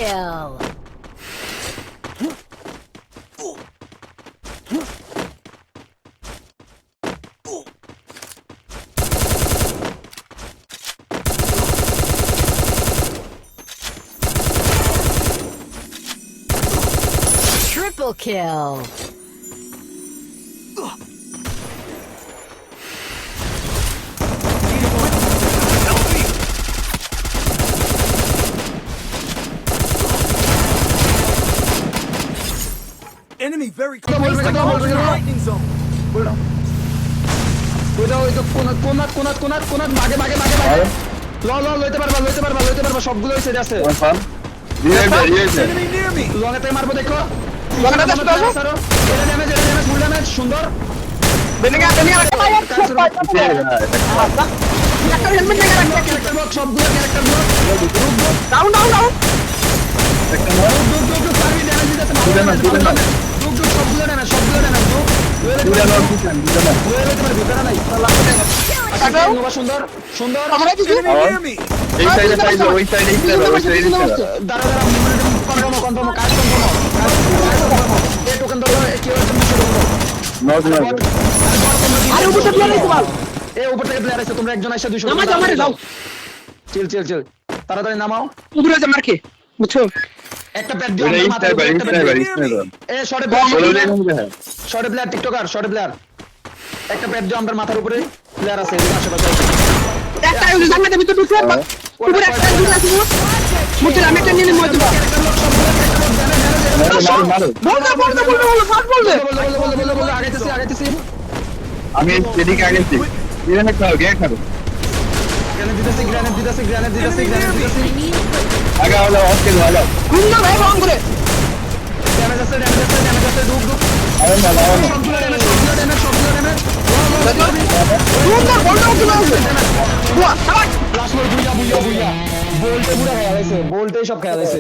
kill. Triple kill. Enemy very close. Lightning zone. সবগুলো আছে Enemy near me. লঙেতে মারবো দেখো সুন্দর সবগুলো সুন্দর সুন্দর Enemy near me. উপর থেকে প্লেয়ার আছে তোমরা একজন এসে 200 চিল চিল চিল তাড়াতাড়ি নামাও বুঝছো একটা প্যাড দিও এ শর্টে প্লেয়ার টিকটকার শর্টে প্লেয়ার একটা প্যাড দিও আমার মাথার উপরে প্লেয়ার আছে এদিকে আশেপাশে একটা জান্নাতের ভিতর ঢুকছে উপরে একটা ঢুকে আছে মুঝে আমি একটা নিয়ে মত বল আগাইতেছি আমি এদিকে আগেছি গ্রেনেড খাও গ্রেনেড দিতেছি আগা হলো ওকে ভালো গুন্না ভাই রং করে ড্যামেজ আছে ডুব আরে না সবগুলো ড্যামেজ গুন্না বলটা উঠে আছে বুয়া সাবাস লাস্ট বল বুইয়া বোল্টে পুরো খেয়াল আছে বোল্টে সব খেয়াল আছে